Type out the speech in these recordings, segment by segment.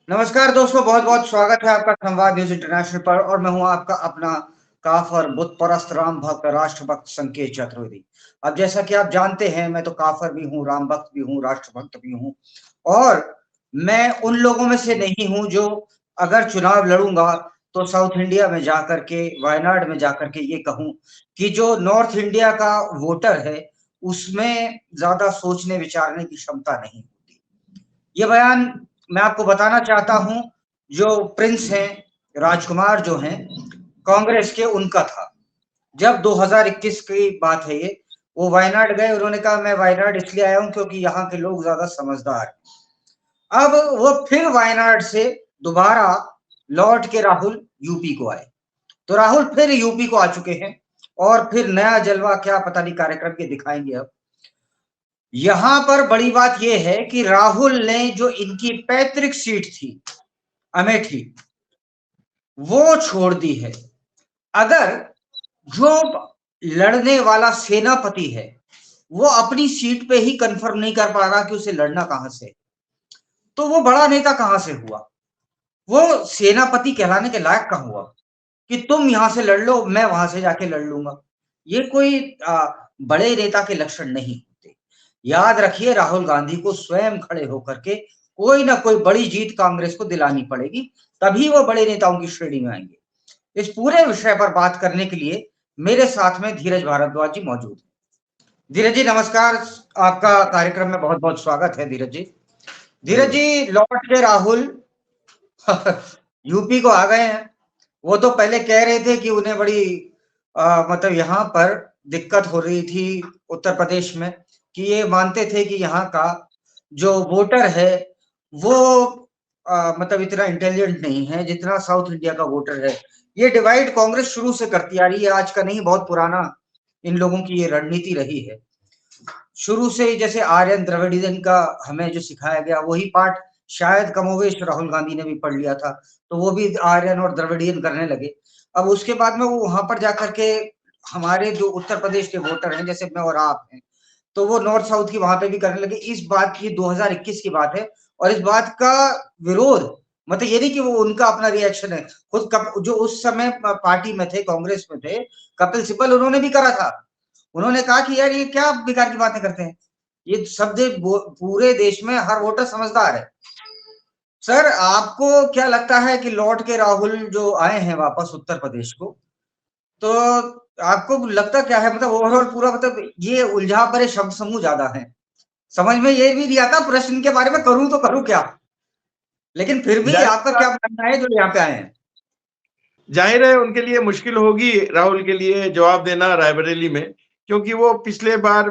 नमस्कार दोस्तों, बहुत-बहुत स्वागत है आपका संवाद न्यूज़ इंटरनेशनल पर और मैं हूँ आपका अपना काफ और बुत परस्त राम भक्त, राष्ट्रभक्त संकेत चतुर्वेदी। अब जैसा कि आप जानते हैं, मैं तो काफ़र भी हूँ, राम भक्त भी हूँ, राष्ट्रभक्त भी हूँ और मैं उन लोगों में से नहीं हूँ जो अगर चुनाव लड़ूँगा, तो साउथ इंडिया में जाकर के, वायनाड में जाकर के ये कहूँ कि जो नॉर्थ इंडिया का वोटर है, उसमें ज़्यादा सोचने-विचारने की क्षमता नहीं होती। ये बयान मैं आपको बताना चाहता हूँ, जो प्रिंस हैं, राजकुमार जो हैं, कांग्रेस के उनका था। जब 2021 की बात है ये, वो वायनाड गए, उन्होंने कहा मैं वायनाड इसलिए आया हूँ क्योंकि यहाँ के लोग ज़्यादा समझदार हैं। अब वो फिर वायनाड से दोबारा लौट के राहुल यूपी को आए। तो राहुल फिर यूपी को आ चुके हैं और फिर नया जलवा क्या पता नहीं कार्यक्रम के दिखाएँगे अब। यहाँ पर बड़ी बात ये है कि राहुल ने जो इनकी पैतृक सीट थी, अमेठी, वो छोड़ दी है। अगर जो लड़ने वाला सेनापति है, वो अपनी सीट पे ही कन्फर्म नहीं कर पा रहा कि उसे लड़ना कहाँ से है, तो वो बड़ा नेता कहाँ से हुआ? वो सेनापति कहलाने के लायक कहाँ हुआ? कि तुम यहाँ से लड़ लो, मैं वहाँ से जाके लड़ लूँगा। ये कोई बड़े नेता के लक्षण नहीं होते। याद रखिए राहुल गांधी को स्वयं खड़े होकर के कोई ना कोई बड़ी जीत कांग्रेस को दिलानी पड़ेगी, तभी वो बड़े नेताओं की श्रेणी में आएँगे। इस पूरे विषय पर बात करने के लिए मेरे साथ में धीरज भारद्वाज जी मौजूद हैं। धीरज जी नमस्कार, आपका कार्यक्रम में बहुत-बहुत स्वागत है धीरज जी। धीरज धन्यवाद। जी लौट के राहुल यूपी को आ गए हैं। वो तो पहले कह रहे थे कि उन्हें बड़ी मतलब यहाँ पर दिक्कत हो रही थी उत्तर प्रदेश में कि ये मानते थे कि यहाँ का जो वोटर है वो मतलब इतना इंटेलिजेंट नहीं है जितना साउथ इंडिया का वोटर है। ये डिवाइड कांग्रेस शुरू से करती आ रही है, आज का नहीं बहुत पुराना इन लोगों की ये रणनीति रही है। शुरू से ही जैसे आर्यन द्रविडियन का हमें जो सिखाया गया वही पाठ शायद कमोवेश राहुल गांधी ने भी पढ़ लिया था, तो वो भी आर्यन और द्रविडियन करने लगे। अब उसके बाद में वो वहां पर जाकर के हमारे जो उत्तर प्रदेश के वोटर हैं जैसे मैं और आप हैं, तो वो नॉर्थ साउथ की वहां पे भी करने लगे। इस बात की 2021 की बात है और इस बात का विरोध मतलब ये नहीं कि वो उनका अपना रिएक्शन है, खुद जो उस समय पार्टी में थे, कांग्रेस में थे, कपिल सिब्बल उन्होंने भी करा था। उन्होंने कहा कि यार ये क्या बेकार की बातें करते हैं, ये सब पूरे देश में हर वोटर समझदार है। सर आपको क्या लगता है कि लौट के राहुल जो आए हैं वापस उत्तर प्रदेश को, तो आपको लगता क्या है मतलब ओवरऑल पूरा मतलब ये उलझा भरे शब्द समूह ज्यादा है, समझ में ये भी नहीं आता प्रश्न के बारे में करूं तो करूं क्या, लेकिन फिर भी आपका जाहिर क्या मानना है जो यहाँ पे आए हैं? जाहिर है उनके लिए मुश्किल होगी राहुल के लिए जवाब देना रायबरेली में, क्योंकि वो पिछले बार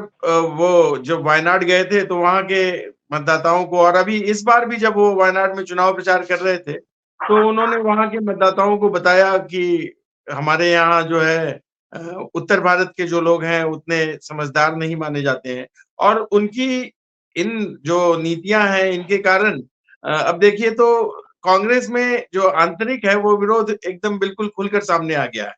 वो जब वायनाड गए थे तो वहां के मतदाताओं को, और अभी इस बार भी जब वो वायनाड में चुनाव प्रचार कर रहे थे तो उन्होंने वहां के मतदाताओं को बताया कि हमारे यहाँ जो है अ, उत्तर भारत के जो लोग हैं उतने समझदार नहीं माने जाते हैं, और उनकी इन जो नीतियां हैं इनके कारण अब देखिए तो कांग्रेस में जो आंतरिक है वो विरोध एकदम बिल्कुल खुलकर सामने आ गया है।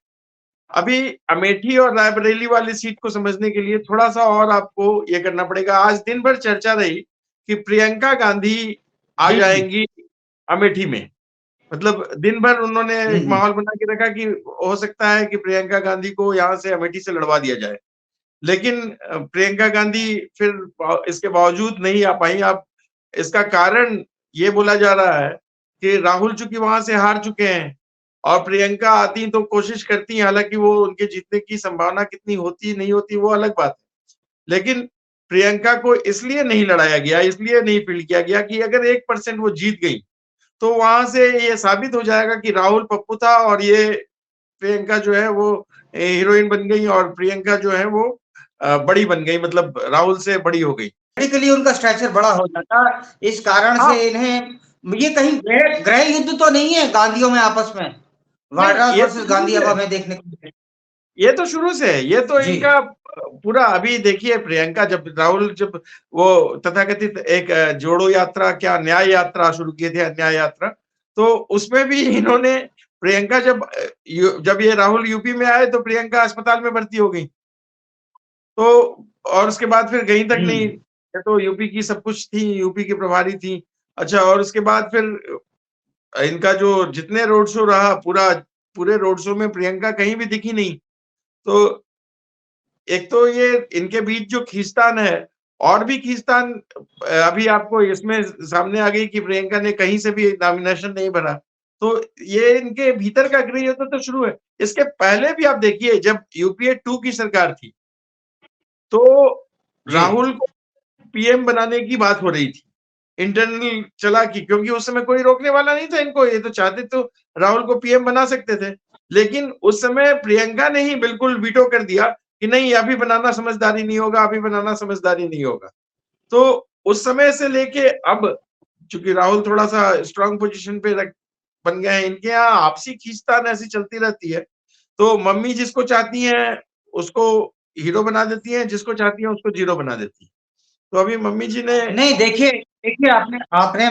अभी अमेठी और रायबरेली वाली सीट को समझने के लिए थोड़ा-सा और आपको ये करना पड़ेगा। आज दिन भर चर्चा रही कि प्रियंका गांधी आ जी जी। जाएँगी अमेठी में। मतलब दिन भर उन्होंने एक हम्म। माहौल बना के रखा कि हो सकता है कि प्रियंका गांधी को यहाँ से अमेठी से लड़वा दिया जाए। लेकिन प्रियंका गांधी फिर इसके बावजूद नहीं आ पाई। अब इसका कारण ये बोला जा रहा है कि राहुल चूंकि वहां से हार चुके हैं और प्रियंका आती तो कोशिश करती हैं, हालांकि वो उनके जीतने की संभावना कितनी होती नहीं होती वो अलग बात है, लेकिन प्रियंका को इसलिए नहीं लड़ाया गया, इसलिए नहीं फील्ड किया गया कि अगर 1% वो जीत गई तो वहां से ये साबित हो जाएगा कि राहुल पप्पू था और ये प्रियंका जो है वो हीरोइन बन गई और प्रियंका जो है वो बड़ी बन गई, मतलब राहुल से बड़ी हो गई। के लिए उनका स्ट्रक्चर बड़ा हो जाता, इस कारण हाँ, से इन्हें ये कहीं गृह युद्ध तो नहीं है गांधियों में आपस में, नहीं वाड्रा ये तो वर्सेस शुरू गांधी से अब है, हमें देखने को मिले। ये तो शुरू से है, ये तो जी। इनका पूरा। अभी देखिए प्रियंका जब राहुल जब वो तथाकथित एक जोड़ो यात्रा, क्या न्याय यात्रा शुरू किए थे, अन्याय यात्रा, तो उसमें भी इन्होंने प्रियंका जब ये राहुल यूपी में आए तो प्रियंका अस्पताल में भर्ती हो गई, तो और उसके बाद फिर कहीं तक नहीं, हम्म। ये तो यूपी की सब कुछ थी, यूपी की प्रभारी थी। अच्छा, और उसके बाद फिर इनका जो जितने रोड शो रहा पूरे रोड शो में प्रियंका कहीं भी दिखी नहीं। तो एक तो ये इनके बीच जो खींचतान है, और भी खींचतान अभी आपको इसमें सामने आ गई कि प्रियंका ने कहीं से भी नॉमिनेशन नहीं भरा। तो ये इनके भीतर का गृह युद्ध तो शुरू है। इसके पहले भी आप देखिए, जब यूपीए 2 की सरकार थी, तो जी राहुल को पीएम बनाने की बात हो रही थी। इंटरनल चला कि क्योंकि उस समय कोई रोकने वाला नहीं था इनको, ये तो चाहते तो राहुल को पीएम बना सकते थे। लेकिन उस समय प्रियंका ने ही बिल्कुल वीटो कर दिया कि नहीं, अभी बनाना समझदारी नहीं होगा, अभी बनाना समझदारी नहीं होगा। तो उस समय से लेके अब चूंकि राहुल थोड़ा सा स्ट्रांग पोजीशन पे बन गए हैं, इनके यहाँ आपसी खींचतान ऐसी चलती रहती है। तो मम्मी जिसको चाहती हैं उसको हीरो बना देती हैं, जिसको चाहती हैं उसको जीरो बना देती है। तो अभी मम्मी जी ने नहीं, देखिए देखिए, आपने आपने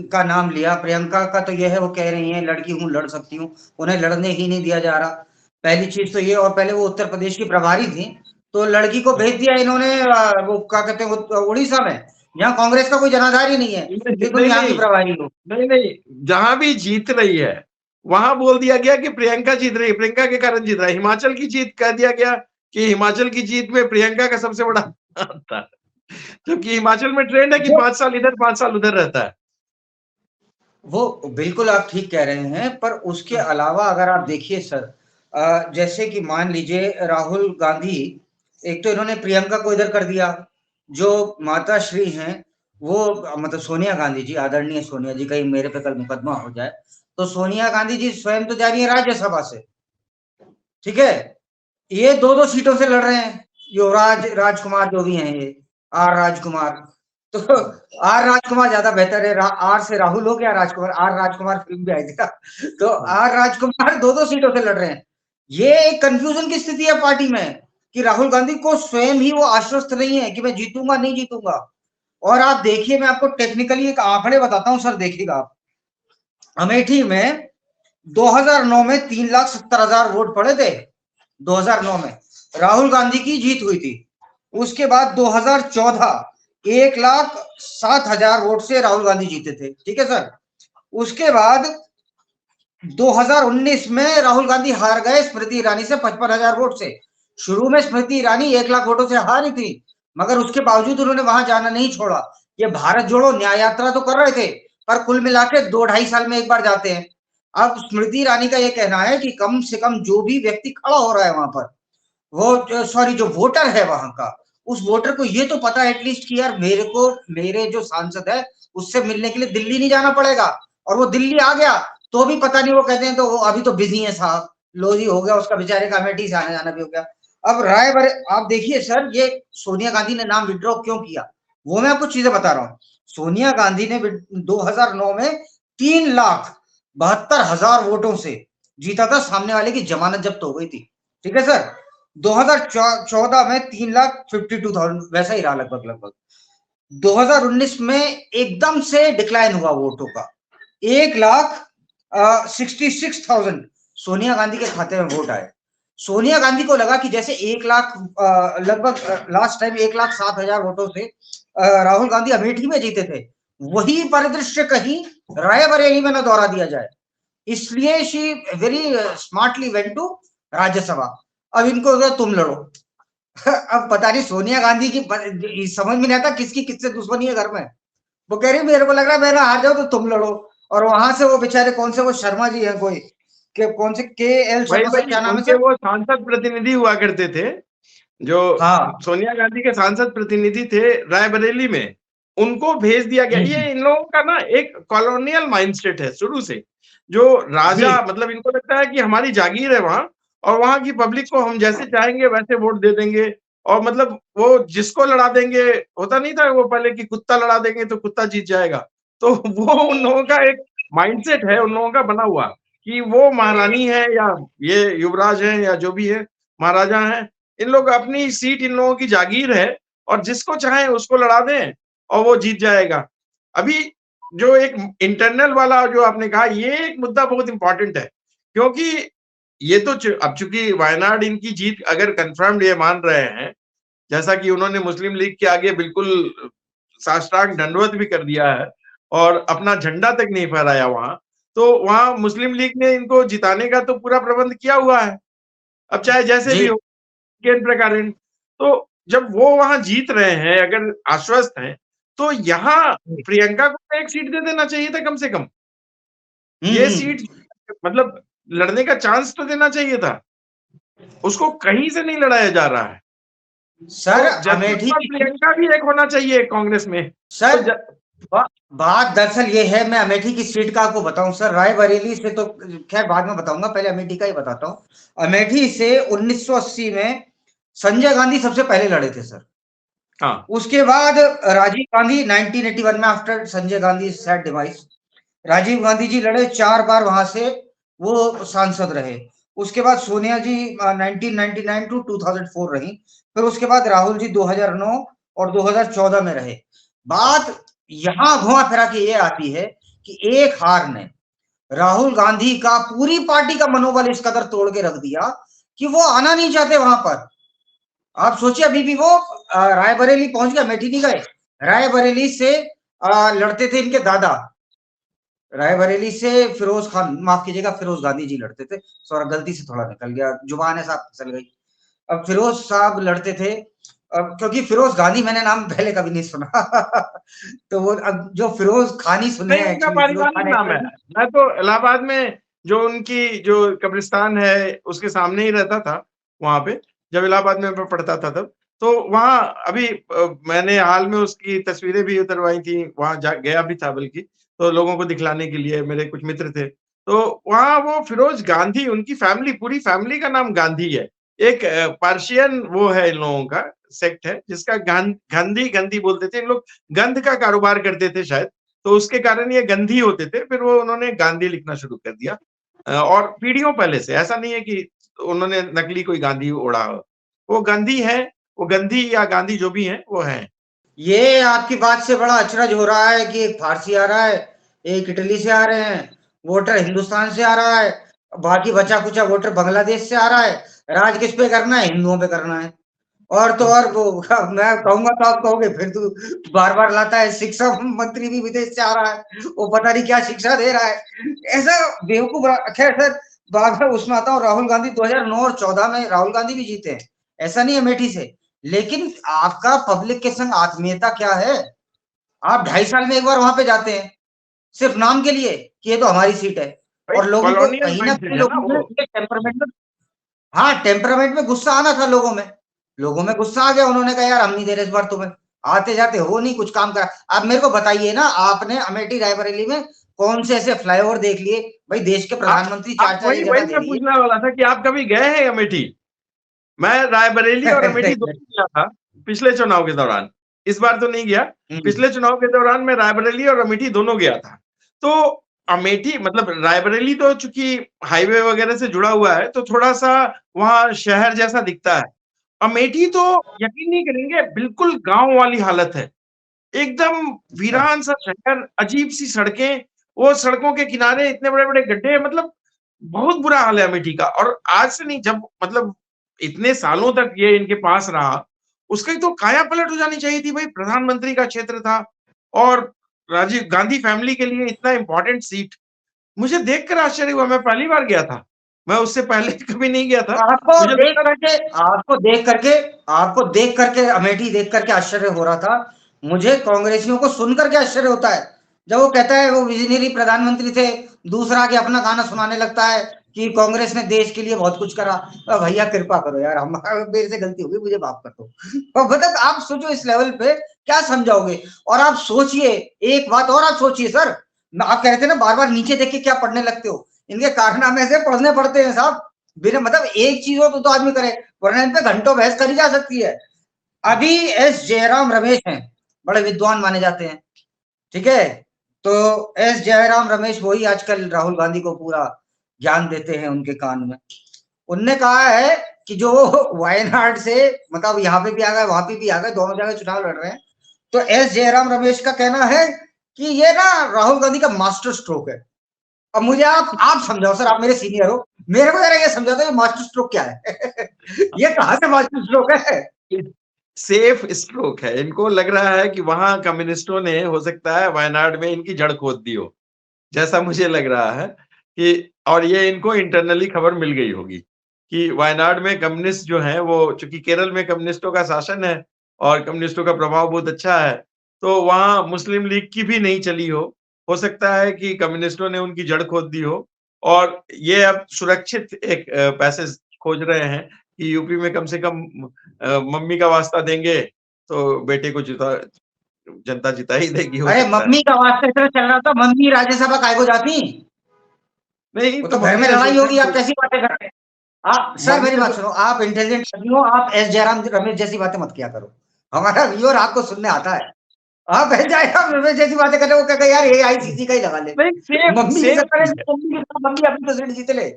का नाम लिया। प्रियंका का तो यह है, वो कह रही हैं लड़की हूँ, लड़ सकती हूँ, उन्हें लड़ने ही नहीं दिया जा रहा। पहली चीज तो ये, और पहले वो उत्तर प्रदेश की प्रभारी थी, तो लड़की को भेज दिया इन्होंने वो क्या कहते हैं, उड़ीसा में, जहाँ कांग्रेस का कोई जनाधार ही नहीं है कि तुम नहीं यहाँ की नहीं प्रभारी हो। नहीं नहीं, जहां भी जीत रही है वहां बोल दिया गया कि प्रियंका जीत रही है, प्रियंका के कारण जीत रहा है। हिमाचल की जीत कह दिया गया कि हिमाचल की जीत में प्रियंका का सबसे बड़ा हाथ था, क्योंकि हिमाचल में ट्रेंड है कि वो 5 साल इधर 5 साल उधर रहता है। वो बिल्कुल आप ठीक कह रहे हैं, पर उसके अलावा अगर आप देखिए सर, जैसे कि मान लीजिए राहुल गांधी, एक तो इन्होंने प्रियंका को इधर कर दिया, जो माता श्री हैं, वो मतलब सोनिया गांधी जी, आदरणीय सोनिया जी, कहीं मेरे पे कल मुकदमा हो जाए, तो सोनिया गांधी जी स्वयं तो जा रही है राज्यसभा से, ठीक है, ये दो दो सीटों से लड़ रहे हैं, युवराज राजकुमार जो भी हैं, ये आर राजकुमार, तो आर राजकुमार ज्यादा बेहतर है। आर से राहुल हो गया, राजकुमार, आर राजकुमार फिल्म भी आई थी ना, तो आर राजकुमार दो दो सीटों से लड़ रहे हैं। ये एक कंफ्यूजन की स्थिति है पार्टी में, कि राहुल गांधी को स्वयं ही वो आश्वस्त नहीं है कि मैं जीतूंगा नहीं जीतूंगा। और आप देखिए, मैं आपको टेक्निकली एक आंकड़े बताता हूं सर, देखिएगा आप। अमेठी में 2009 में 3,70,000 वोट पड़े थे, 2009 में राहुल गांधी की जीत हुई थी। उसके बाद 2014 1,07,000 वोट से राहुल गांधी जीते थे, ठीक है सर। उसके बाद 2019 में राहुल गांधी हार गए स्मृति ईरानी से 55,000 वोट से। शुरू में स्मृति ईरानी 1 लाख वोटों से हारी थी, मगर उसके बावजूद उन्होंने वहां जाना नहीं छोड़ा। ये भारत जोड़ो न्याय यात्रा तो कर रहे थे, पर कुल मिला के 2-2.5 साल में एक बार जाते हैं। अब स्मृति ईरानी का यह कहना है कि कम से कम जो भी व्यक्ति खड़ा हो रहा है वहां पर, वो सॉरी जो वोटर है वहां का, उस वोटर को ये तो पता है एटलीस्ट कि यार मेरे को मेरे जो सांसद है उससे मिलने के लिए दिल्ली नहीं जाना पड़ेगा। और वो दिल्ली आ गया तो भी पता नहीं, वो कहते हैं तो वो अभी तो बिजी है साहब, लो जी हो गया उसका बेचारे का, अमेठी से आना जाना भी हो गया। अब रायबर आप देखिए सर, ये सोनिया गांधी ने नाम विड्रॉ क्यों किया, वो मैं आपको चीजें बता रहा हूँ। सोनिया गांधी ने 2009 में 3,72,000 वोटों से जीता था, सामने वाले की जमानत जब्त हो गई थी, ठीक है सर। 2014 में 3,52,000 वैसा ही रहा लगभग लगभग। 2019 में एकदम से डिक्लाइन हुआ वोटों का, 1,66,000 सोनिया गांधी के खाते में वोट आए। सोनिया गांधी को लगा कि जैसे 1 लाख लगभग लास्ट टाइम 1,07,000 वोटों से राहुल गांधी अमेठी में जीते थे, वही परिदृश्य कहीं रायबरेली में न दोहरा दिया जाए, इसलिए she very smartly went to Rajya Sabha. अब इनको तुम लड़ो। अब पता नहीं सोनिया गांधी की समझ में नहीं आता किसकी किससे दुश्मनी है घर में। वो कह रही मेरे को लग रहा है मेरा हार जाओ तो तुम लड़ो। और वहां से वो बेचारे कौन से वो शर्मा जी हैं कोई, के कौन से के एल भाई शर्मा, सर भाई क्या नाम है उनके सर? वो सांसद प्रतिनिधि हुआ करते थे, जो हाँ सोनिया गांधी के सांसद प्रतिनिधि थे रायबरेली में, उनको भेज दिया गया। जी ये इन लोगों का ना एक कॉलोनियल माइंडसेट है शुरू से, जो जी राजा मतलब इनको लगता है कि हमारी जागीर है वहां, और वहां की पब्लिक को हम जैसे चाहेंगे वैसे वोट दे देंगे। और मतलब वो जिसको लड़ा देंगे, होता नहीं था वो पहले कि कुत्ता लड़ा देंगे तो कुत्ता जीत जाएगा। तो वो उन लोगों का एक माइंडसेट है, उन लोगों का बना हुआ, कि वो महारानी है या ये युवराज है या जो भी है महाराजा है, इन लोग अपनी सीट इन लोगों की जागीर है, और जिसको चाहे उसको लड़ा दें और वो जीत जाएगा। अभी जो एक इंटरनल वाला जो आपने कहा, ये एक मुद्दा बहुत इंपॉर्टेंट है, क्योंकि ये तो अब चूंकि वायनाड इनकी जीत अगर कंफर्म्ड ये मान रहे हैं, जैसा कि उन्होंने मुस्लिम लीग के आगे बिल्कुल साष्टांग दंडवत भी कर दिया है, और अपना झंडा तक नहीं फहराया वहां, तो वहां मुस्लिम लीग ने इनको जिताने का तो पूरा प्रबंध किया हुआ है। अब चाहे जैसे भी जी हो, केंद्र प्रकारेण, तो जब वो वहां जीत रहे हैं, अगर आश्वस्त हैं, तो यहाँ प्रियंका को तो एक सीट दे देना चाहिए था कम से कम। ये सीट मतलब लड़ने का चांस तो देना चाहिए था। उसको कहीं से नहीं लड़ाया जा रहा है। सर तो जदयू अमेठी और की प्रियंका भी एक होना चाहिए कांग्रेस में। तो सर बात दरअसल ये है, मैं अमेठी की सीट का आपको बताऊं सर, रायबरेली से तो खैर बाद में बताऊंगा, पहले अमेठी का ही बताता हूं। अमेठी से 1980 में संजय गांधी सबसे पहले लड़े थे सर। हाँ, उसके बाद राजीव गांधी 1981 में, after Sanjay Gandhi sad demise, Rajiv Gandhi ji लड़े 4 बार, वहां से वो सांसद रहे। उसके बाद सोनिया जी 1999 टू 2004 रही। फिर उसके बाद राहुल जी 2009 और 2014 में रहे। बात यहां घुमा फिरा के ये आती है कि एक हार ने राहुल गांधी का, पूरी पार्टी का मनोबल इस कदर तोड़ के रख दिया कि वो आना नहीं चाहते वहां पर। आप सोचिए, अभी भी वो रायबरेली पहुंच गए, अमेठी नहीं गए। रायबरेली से लड़ते थे इनके दादा, रायबरेली से फिरोज खान, माफ कीजिएगा, फिरोज गांधी जी लड़ते थे। सॉरी, गलती से थोड़ा निकल गया, जुबान है साहब फिसल गई। अब फिरोज साहब लड़ते थे, अब क्योंकि फिरोज गांधी मैंने नाम पहले कभी नहीं सुना तो वो अब जो फिरोज खान ही सुने नहीं हैं, उनका एक्चुअली फिरोज पारिवारिक खान नाम है। एक्चुअली। मैं तो इलाहाबाद में जो उनकी जो कब्रिस्तान है उसके सामने ही रहता था वहां पे, जब इलाहाबाद में मैं पढ़ता था तब। तो वहां अभी मैंने हाल में उसकी तस्वीरें भी उतरवाई थी, वहां जा गया भी था बल्कि, तो लोगों को दिखलाने के लिए, मेरे कुछ मित्र थे। तो वहां वो फिरोज गांधी, उनकी फैमिली, पूरी फैमिली का नाम गांधी है। एक पार्शियन वो है इन लोगों का, सेक्ट है जिसका गांधी गंधी बोलते थे। इन लोग गंध का कारोबार करते थे शायद, तो उसके कारण ये गंधी होते थे, फिर वो उन्होंने गांधी लिखना शुरू कर दिया। और पीढ़ियों पहले से, ऐसा नहीं है कि उन्होंने नकली कोई गांधी ओढ़ा हो। वो गांधी है, वो गंधी या गांधी जो भी है वो है। ये आपकी बात से बड़ा अचरज हो रहा है कि एक फारसी आ रहा है, एक इटली से आ रहे हैं, वोटर हिंदुस्तान से आ रहा है, बाकी बचा कुचा वोटर बांग्लादेश से आ रहा है। राज किस पे करना है? हिंदुओं पे करना है। और तो और वो मैं कहूंगा तो आप कहोगे फिर तू बार बार लाता है, शिक्षा मंत्री भी विदेश से आ रहा है, वो पता नहीं क्या शिक्षा दे रहा है, ऐसा बेवकूफ। खैर सर, बार बार उसमें आता हूँ, राहुल गांधी 2009 और 14 में राहुल गांधी भी जीते हैं, ऐसा नहीं अमेठी से। लेकिन आपका पब्लिक के संग आत्मीयता क्या है? आप 2.5 साल में एक बार वहां पे जाते हैं, सिर्फ नाम के लिए कि ये तो हमारी सीट है। भाई और लोगों को कॉलोनियल कहीं ना माइंडसेट कहीं है ना लोगों में वो। टेम्परमेंट में, हाँ टेम्परामेंट में गुस्सा आना था लोगों में। लोगों में गुस्सा आ गया, उन्होंने कहा यार हम नहीं दे रहे इस बार तुम्हें, आते जाते हो नहीं, कुछ काम करा। आप मेरे को बताइए ना, आपने अमेठी रायबरेली में कौन से ऐसे फ्लाईओवर देख लिए? भाई देश के आप प्रधानमंत्री आप 4-4 वही एक वही जगह दे मैं दिए। पूछने वाला था कि आप कभी गए हैं अमेठी? मैं रायबरेली और अमेठी दोनों गया था पिछले चुनाव के दौरान। इस बार तो नहीं गया। हम्म, पिछले चुनाव के दौरान मैं रायबरेली और अमेठी दोनों गया था। तो अमेठी मतलब रायबरेली तो चूंकि हाईवे वगैरह से जुड़ा हुआ है, तो थोड़ा सा वहां शहर जैसा दिखता है। अमेठी तो यकीन नहीं करेंगे, बिल्कुल गांव वाली हालत है। एकदम अच्छा। वीरान सा शहर, अजीब सी सड़कें, वो सड़कों के किनारे इतने बड़े बड़े गड्ढे, मतलब बहुत बुरा हाल है अमेठी का। और आज से नहीं, जब मतलब इतने सालों तक ये इनके पास रहा, उसकी तो काया पलट हो जानी चाहिए थी भाई। प्रधानमंत्री का क्षेत्र था और राजीव गांधी फैमिली के लिए इतना इंपॉर्टेंट सीट। मुझे देखकर आश्चर्य हुआ, मैं पहली बार गया था, मैं उससे पहले कभी नहीं गया था। आपको मुझे देख लगता करके आपको देख करके आपको देख करके अमेठी देख करके आश्चर्य हो रहा था। मुझे कांग्रेसियों को सुन करके आश्चर्य होता है, जब वो कहता है वो विजनरी प्रधानमंत्री थे, दूसरा आके अपना गाना सुनाने लगता है कि कांग्रेस ने देश के लिए बहुत कुछ करा। भैया कृपा करो यार, हम मेरे से गलती होगी, मुझे माफ कर दो। और मतलब आप सोचो इस लेवल पे क्या समझाओगे? और आप सोचिए, एक बात और आप सोचिए सर, आप कह रहे थे ना बार बार नीचे देख के क्या पढ़ने लगते हो, इनके कारनामे से पढ़ने पड़ते हैं साहब। बिना मतलब एक चीज हो तो आदमी करे, वरना इन पे घंटों बहस करी जा सकती है। अभी एस जयराम रमेश हैं, बड़े विद्वान माने जाते हैं, ठीक है? तो एस जयराम रमेश वही आजकल राहुल गांधी को पूरा ज्ञान देते हैं उनके कान में। उनने कहा है कि जो वायनाड से, मतलब यहाँ पे भी आ गए वहां पे भी आ गए, दोनों जगह चुनाव लड़ रहे हैं। तो एस जयराम रमेश का कहना है कि ये ना राहुल गांधी का मास्टर स्ट्रोक है। अब मुझे आप समझाओ सर, आप मेरे सीनियर हो, मेरे को जरा ये समझा दो ये मास्टर स्ट्रोक क्या है? ये कहां से मास्टर स्ट्रोक है? सेफ स्ट्रोक है। इनको लग रहा है कि वहां कम्युनिस्टों ने हो सकता है वायनाड में इनकी जड़ खोद दी हो, जैसा मुझे लग रहा है कि, और ये इनको इंटरनली खबर मिल गई होगी कि वायनाड में कम्युनिस्ट जो हैं वो, चूंकि केरल में कम्युनिस्टों का शासन है और कम्युनिस्टों का प्रभाव बहुत अच्छा है, तो वहां मुस्लिम लीग की भी नहीं चली हो सकता है कि कम्युनिस्टों ने उनकी जड़ खोद दी हो और ये अब सुरक्षित एक पैसेज खोज रहे हैं कि यूपी में कम से कम मम्मी का वास्ता देंगे तो बेटे को जनता जिता ही देगी, हो अरे सकता है। मम्मी का वास्ता इतना चल रहा था, मम्मी राज्यसभा काय को जाती? नहीं वो तो तो घर मम्मी में ने लड़ाई सोचा होगी, आप कैसी बातें करते हैं? आप सर मम्मी मेरी ने बात सुनो, आप इंटेलिजेंट आदमी हो, आप एस जयराम रमेश जैसी बातें मत किया करो। हमारा व्यूअर आपको सुनने आता है। आप एस जयराम रमेश जैसी बातें कर रहे हो, वो कहेगा यार एआईसीसी का ही लगा ले। नहीं, सेम मम्मी की सेम सरकार है, चीज है। मम्मी के साथ मम्मी अपनी तो सीट जीत ले।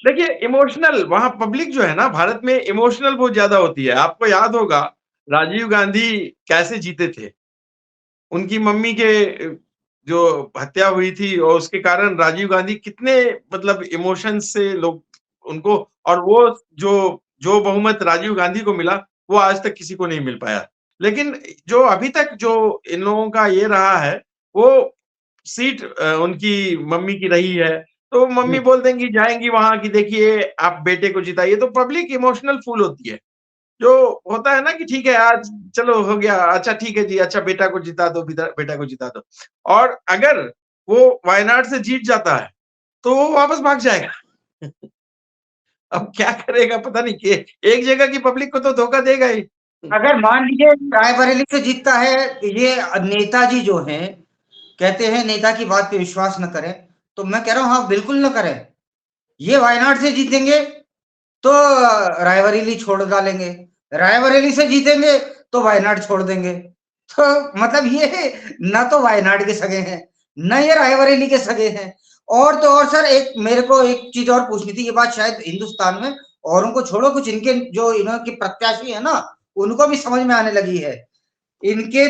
देखिए इमोशनल, वहां पब्लिक जो है ना भारत में इमोशनल बहुत ज्यादा होती है। आपको याद होगा राजीव गांधी कैसे जीते थे, उनकी मम्मी के जो हत्या हुई थी और उसके कारण राजीव गांधी कितने मतलब इमोशन से लोग उनको, और वो जो जो बहुमत राजीव गांधी को मिला वो आज तक किसी को नहीं मिल पाया। लेकिन जो अभी तक जो इन लोगों का ये रहा है, वो सीट उनकी मम्मी की रही है, तो मम्मी बोल देंगी, जाएंगी वहां की, देखिए आप बेटे को जिताइए, तो पब्लिक इमोशनल फुल होती है। जो होता है ना कि ठीक है आज चलो हो गया, अच्छा ठीक है जी, अच्छा बेटा को जिता दो, बेटा को जिता दो। और अगर वो वायनाड से जीत जाता है तो वो वापस भाग जाएगा। अब क्या करेगा पता नहीं, कि एक जगह की पब्लिक को तो धोखा देगा ही। अगर मान लीजिए रायबरेली से जीतता है, ये नेताजी जो हैं कहते हैं नेता की बात पे विश्वास न करें, तो मैं कह रहा हूं हाँ बिल्कुल न करें। ये वायनाड से जीतेंगे तो रायबरेली छोड़ डालेंगे, रायबरेली से जीतेंगे तो वायनाड छोड़ देंगे। तो मतलब ये न तो वायनाड के सगे हैं, न ये रायबरेली के सगे हैं। और तो और सर, एक मेरे को एक चीज और पूछनी थी, ये बात शायद हिंदुस्तान में औरों को छोड़ो, कुछ इनके जो इनके प्रत्याशी है ना, उनको भी समझ में आने लगी है। इनके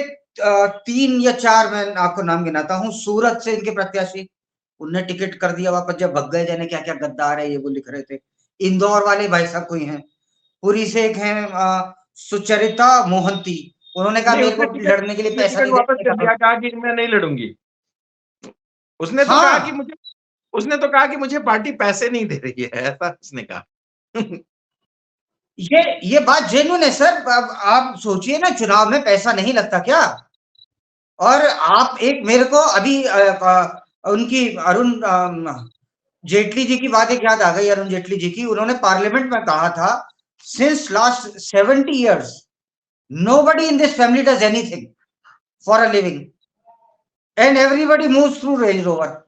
3 या 4 मैं आपको नाम गिनाता हूँ। सूरत से इनके प्रत्याशी, उनने टिकट कर दिया वापस, जब भग गए, जाने क्या क्या गद्दार है ये वो लिख रहे थे। इंदौर वाले भाई साहब कोई हैं, पुरी से एक हैं सुचरिता मोहंती, उन्होंने कहा नहीं, मेरे को लड़ने के लिए उसने पैसा टिकट नहीं वापस कर देगा। दिया, कहा कि मैं नहीं लड़ूंगी। उसने तो कहा कि हाँ, मुझे उसने तो कहा कि मुझे पार्टी पैसे नहीं दे रही है, ऐसा उसने कहा। ये बात जेन्युइन है सर। अब आप सोचिए ना, चुनाव में पैसा नहीं लगता क्या? और आप एक मेरे को अभी उनकी अरुण जेटली जी की बात एक याद आ गई, अरुण जेटली जी की। उन्होंने पार्लियामेंट में कहा था, since last 70 years nobody in this family does anything for a living and everybody moves through range rover.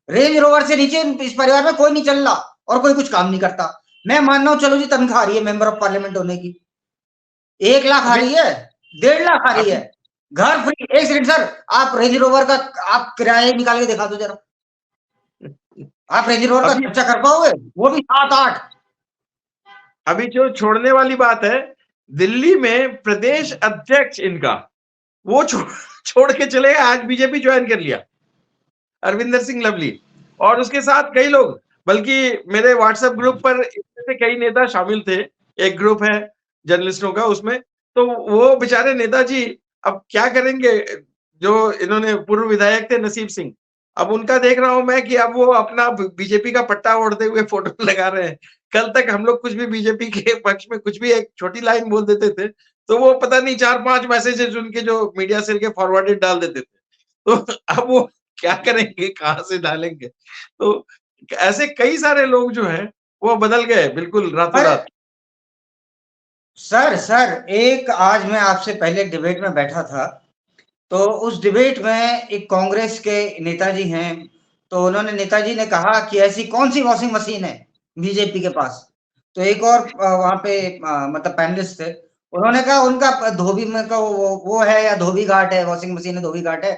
Range rover से नीचे इस परिवार में कोई नहीं चल रहा और कोई कुछ काम नहीं करता। मैं मान रहा हूं, चलो जी तनख्वाह आ रही है मेंबर ऑफ पार्लियामेंट होने की, 1 लाख आ अभी रही है, 1.5 लाख आ रही अभी है, घर फ्री। एक सेकंड सर, आप रेंज रोवर का आप किराया निकाल के दिखा दो जरा, आप रेंज रोवर का अभी खर्चा कर पाओगे? वो भी 7-8। अभी जो छोड़ने वाली बात है, दिल्ली में प्रदेश अध्यक्ष इनका वो छोड़ के चले गए, आज बीजेपी ज्वाइन कर लिया, अरविंदर सिंह लवली, और उसके साथ कई लोग, बल्कि मेरे व्हाट्सएप ग्रुप पर इसमें से कई नेता शामिल थे। एक ग्रुप है जर्नलिस्टों का, उसमें तो वो बेचारे नेताजी अब क्या करेंगे, जो इन्होंने पूर्व विधायक थे नसीब सिंह, अब उनका देख रहा हूं मैं कि अब वो अपना बीजेपी का पट्टा ओढ़ते हुए फोटो लगा रहे हैं। कल तक हम लोग कुछ भी बीजेपी के पक्ष में कुछ भी एक छोटी लाइन बोल देते थे तो वो पता नहीं 4-5 मैसेजेस उनके जो मीडिया सेल के फॉरवर्डेड डाल देते थे। तो अब वो क्या करेंगे, कहाँ से डालेंगे? तो ऐसे कई सारे लोग जो हैं वो बदल गए बिल्कुल रातों अरे रात। सर, एक आज मैं आपसे पहले एक डिबेट में बैठा था, तो उस डिबेट में एक कांग्रेस के नेताजी हैं, तो उन्होंने नेताजी ने कहा कि ऐसी कौन सी वॉशिंग मशीन है बीजेपी के पास? तो एक और वहां पे मतलब पैनलिस्ट थे, उन्होंने कहा उनका धोबी में का वो है, या धोबी घाट है, वॉशिंग मशीन है धोबी घाट है,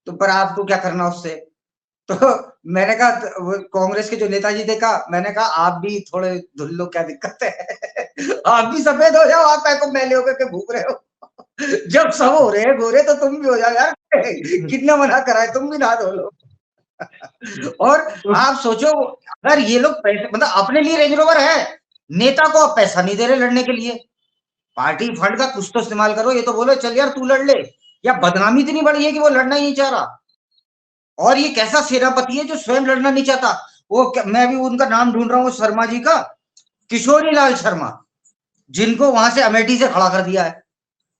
तो पर आपको क्या करना उससे? तो मैंने कहा, वो कांग्रेस के जो नेताजी थे, कहा, मैंने कहा आप भी थोड़े धुल लो, क्या दिक्कत है? आप भी सफेद हो जाओ, आप को मैले होकर के भूख रहे हो। जब सब हो रहे हैं गोरे, तो तुम भी हो जाओ यार। कितना मना करा है, तुम भी नहा धो लो। और आप सोचो, अगर ये लोग पैसे मतलब अपने लिए रेंज रोवर है, नेता को आप पैसा नहीं दे रहे लड़ने के लिए, पार्टी फंड का कुछ तो इस्तेमाल करो। ये तो बोलो चल यार तू लड़ ले, या बदनामी इतनी बड़ी है कि वो लड़ना ही नहीं चाह रहा। और ये कैसा सेनापति है जो स्वयं लड़ना नहीं चाहता। मैं भी उनका नाम ढूंढ रहा हूँ शर्मा जी का, किशोरी लाल शर्मा, जिनको वहां से अमेठी से खड़ा कर दिया है।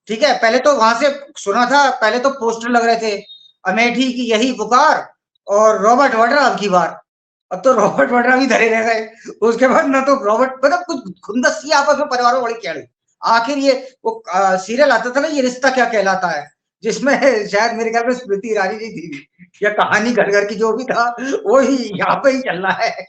ठीक है, पहले तो वहां से सुना था, पहले तो पोस्टर लग रहे थे, अमेठी की यही पुकार और रॉबर्ट वाड्रा अब की बार। अब तो रॉबर्ट वाड्रा भी धरे रह गए। उसके बाद ना तो रॉबर्ट, मतलब कुछ खुंदसी आपस में परिवारों बड़ी क्या। आखिर ये वो सीरियल आता था ना, ये रिश्ता क्या कहलाता है, जिसमें शायद मेरे ख्याल में स्मृति ईरानी जी थी, या कहानी घर घर की जो भी था, वो ही यहाँ पे ही चल रहा है।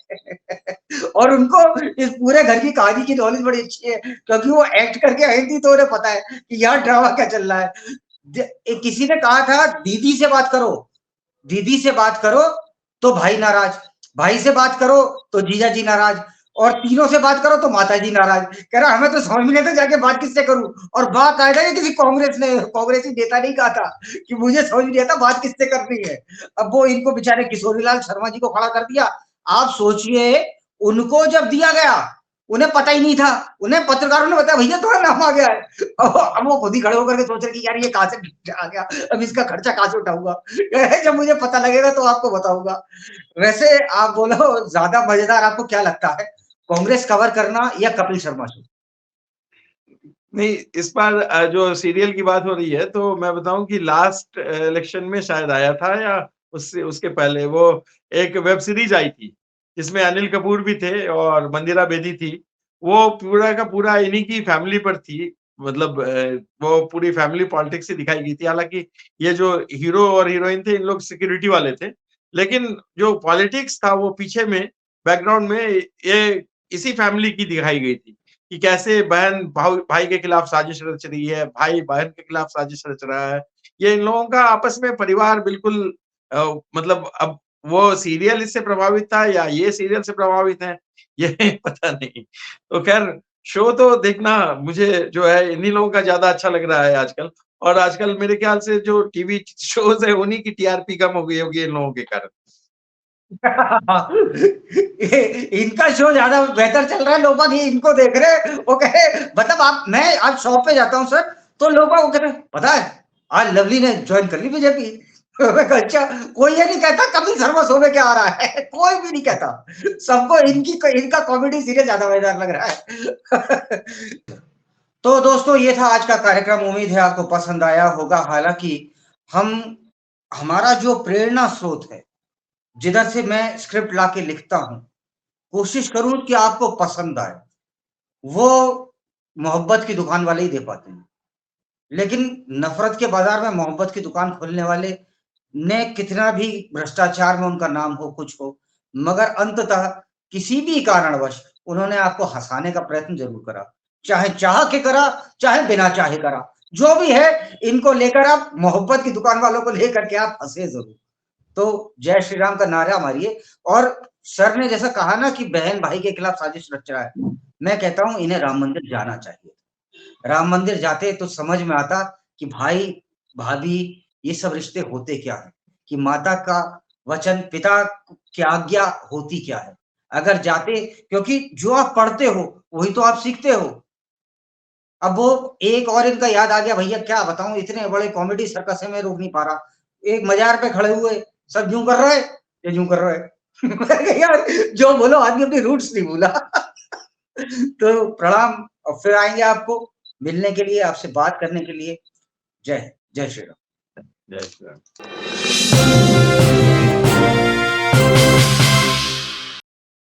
और उनको इस पूरे घर की कहानी की नॉलेज बड़ी अच्छी है, क्योंकि वो एक्ट करके आई थी, तो उन्हें पता है कि यहाँ ड्रामा क्या चल रहा है। किसी ने कहा था दीदी से बात करो, दीदी से बात करो तो भाई नाराज, भाई से बात करो तो जीजा जी नाराज, और तीनों से बात करो तो माता जी नाराज। कह रहा हमें तो समझ में नहीं आता जाके बात किससे करूं। और बात आया था, ये किसी कांग्रेसी नेता नहीं कहा था कि मुझे समझ नहीं आता बात किससे करनी है। अब वो इनको बेचारे किशोरीलाल शर्मा जी को खड़ा कर दिया। आप सोचिए, उनको जब दिया गया उन्हें पता ही नहीं था, उन्हें पत्रकारों ने बताया भैया तुम्हारा नाम आ गया है। अब वो खुद ही खड़े होकर के सोच रहे कि यार ये कहां से आ गया, अब इसका खर्चा कहां से उठाऊंगा, जब मुझे पता लगेगा तो आपको बताऊंगा। वैसे आप बोलो, ज्यादा मजेदार आपको क्या लगता है, कांग्रेस कवर करना या कपिल शर्मा शो? नहीं, इस बार जो सीरियल की बात हो रही है तो मैं बताऊं कि लास्ट इलेक्शन में शायद आया था, या उससे उसके पहले वो एक वेब सीरीज आई थी जिसमें अनिल कपूर भी थे और मंदिरा बेदी थी। वो पूरा का पूरा इन्हीं की फैमिली पर थी, मतलब वो पूरी फैमिली पॉलिटिक्स से दिखाई गई थी। हालांकि ये जो हीरो और हीरोइन थे इन लोग सिक्योरिटी वाले थे, लेकिन जो पॉलिटिक्स था वो पीछे में बैकग्राउंड में ये इसी फैमिली की दिखाई गई थी कि कैसे बहन भाई के खिलाफ साजिश रच रही है, भाई बहन के खिलाफ साजिश रच रहा है। ये इन लोगों का आपस में परिवार बिल्कुल मतलब अब वो सीरियल इससे प्रभावित था या ये सीरियल से प्रभावित है, ये पता नहीं। तो खैर शो तो देखना मुझे जो है इन्हीं लोगों का ज़्यादा अच्छा लग रहा है आजकल, और आजकल मेरे ख्याल से जो टीवी शोज़ है उन्हीं की टीआरपी कम हो गई होगी इन लोगों के कारण। इनका शो ज्यादा बेहतर चल रहा है, लोग बाग ये इनको देख रहे, वो कहे मतलब आप, मैं आज शॉप पे जाता हूँ सर, तो लोग बाग वो कहते पता है आज लवली ने ज्वाइन कर ली बीजेपी। अच्छा, कोई ये नहीं कहता कपिल शर्मा शो में क्या आ रहा है, कोई भी नहीं कहता। सबको इनका कॉमेडी सीरियल ज्यादा मजेदार लग रहा है। तो दोस्तों ये था आज का कार्यक्रम, उम्मीद है आपको पसंद आया होगा। हालांकि हम हमारा जो प्रेरणा स्रोत है, जिधर से मैं स्क्रिप्ट लाके लिखता हूँ, कोशिश करूँ कि आपको पसंद आए, वो मोहब्बत की दुकान वाले ही दे पाते हैं। लेकिन नफ़रत के बाज़ार में मोहब्बत की दुकान खोलने वाले ने कितना भी भ्रष्टाचार में उनका नाम हो, कुछ हो, मगर अंततः किसी भी कारणवश उन्होंने आपको हँसाने का प्रयत्न ज़रूर करा। चाहे चाह के करा, चाहे बिना चाहे करा। जो भी है, इनको लेकर आप मोहब्बत की दुकान वालों को लेकर के आप हँसे ज़रूर। तो जय श्री राम का नारा मारिए। और सर ने जैसा कहा ना कि बहन भाई के खिलाफ साजिश रच रहा है, मैं कहता हूँ इन्हें राम मंदिर जाना चाहिए। राम मंदिर जाते तो समझ में आता कि भाई भाभी ये सब रिश्ते होते क्या है, कि माता का वचन, पिता की आज्ञा होती क्या है। अगर जाते, क्योंकि जो आप पढ़ते हो वही तो आप सीखते हो। अब वो एक और इनका याद आ गया, भैया क्या बताऊं, इतने बड़े कॉमेडी सर्कस है, मैं रोक नहीं पा रहा। एक मजार पे खड़े हुए, सब यूं कर रहे, ये यूं कर रहे। मैं कहा, यार जो बोलो आदमी अपनी रूट्स नहीं भूला। तो प्रणाम, और फिर आएंगे आपको मिलने के लिए, आपसे बात करने के लिए। जय जय श्री राम। जय श्री राम।